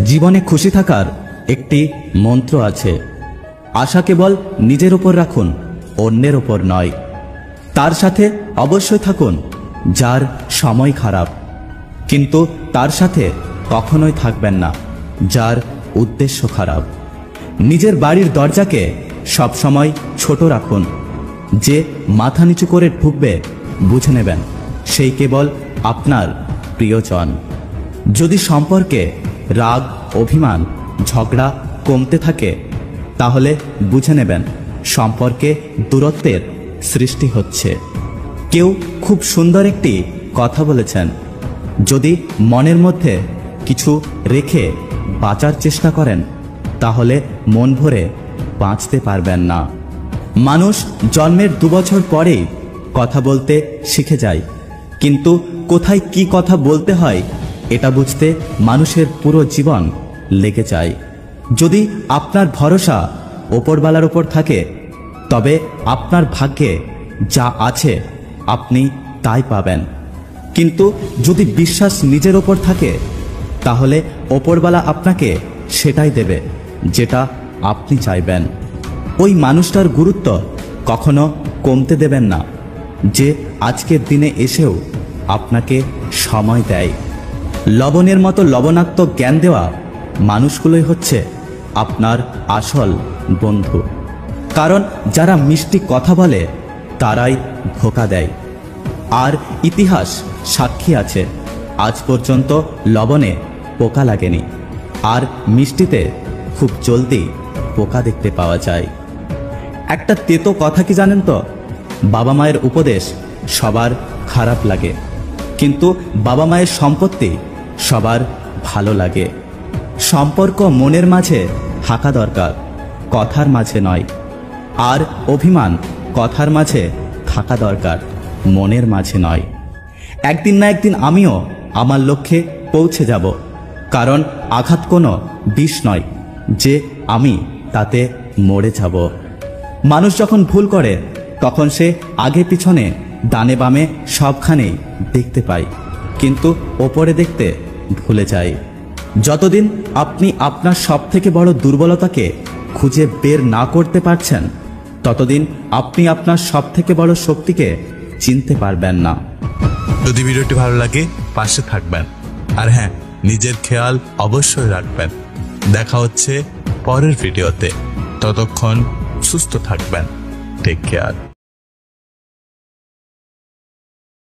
জীবনে খুশি থাকার একটি মন্ত্র আছে। আশা কেবল নিজের উপর রাখুন, অন্যের উপর নয়। তার সাথে অবশ্যই থাকুন যার সময় খারাপ, কিন্তু তার সাথে কখনোই থাকবেন না যার উদ্দেশ্য খারাপ। নিজের বাড়ির দরজাকে সবসময় ছোট রাখুন। যে মাথা নিচু করে ঢুকবে বুঝে নেবেন সেই কেবল আপনার প্রিয়জন। যদি সম্পর্কে রাগ, অভিমান, ঝগড়া কমতে থাকে তাহলে বুঝে নেবেন সম্পর্কে দূরত্বের সৃষ্টি হচ্ছে। কেউ খুব সুন্দর একটি কথা বলেছেন, যদি মনের মধ্যে কিছু রেখে বাঁচার চেষ্টা করেন তাহলে মন ভরে বাঁচতে পারবেন না। মানুষ জন্মের 2 বছর পরেই কথা বলতে শিখে যায়, কিন্তু কোথায় কি কথা বলতে হয় এটা বুঝতে মানুষের পুরো জীবন লেগে যায়। যদি আপনার ভরসা ওপরওয়ালার উপর থাকে তবে আপনার ভাগ্যে যা আছে আপনি তাই পাবেন। কিন্তু যদি বিশ্বাস নিজের ওপর থাকে তাহলে ওপরওয়ালা আপনাকে সেটাই দেবে যেটা আপনি চাইবেন। ওই মানুষটার গুরুত্ব কখনো কমতে দেবেন না যে আজকের দিনে এসেও আপনাকে সময় দেয়। লবণের মতো লবণাক্ত জ্ঞান দেওয়া মানুষগুলোই হচ্ছে আপনার আসল বন্ধু। কারণ যারা মিষ্টি কথা বলে তারাই ধোঁকা দেয়। আর ইতিহাস সাক্ষী আছে, আজ পর্যন্ত লবণে পোকা লাগেনি, আর মিষ্টিতে খুব জলদি পোকা দেখতে পাওয়া যায়। একটা তেতো কথা কি জানেন তো, বাবা মায়ের উপদেশ সবার খারাপ লাগে, কিন্তু বাবা মায়ের সম্পত্তি সবার ভালো লাগে। সম্পর্ক মনের মাঝে থাকা দরকার, কথার মাঝে নয়। আর অভিমান কথার মাঝে থাকা দরকার, মনের মাঝে নয়। একদিন না একদিন আমিও আমার লক্ষ্যে পৌঁছে যাব, কারণ আঘাত কোনো বিষ নয় যে আমি তাতে মরে যাব। মানুষ যখন ভুল করে তখন সে আগে পিছনে ডানে বামে সবখানেই দেখতে পায়, কিন্তু ওপরে দেখতে ভুলে যায়। যতদিন আপনি আপনার সবথেকে বড় দুর্বলতাকে খুঁজে বের না করতে পারছেন ততদিন আপনি আপনার সবথেকে বড় শক্তিকে চিনতে পারবেন না। যদি ভিডিওটি ভালো লাগে পাশে থাকবেন, আর হ্যাঁ, নিজের খেয়াল অবশ্যই রাখবেন। দেখা হচ্ছে পরের ভিডিওতে, ততক্ষণ সুস্থ থাকবেন। Take care.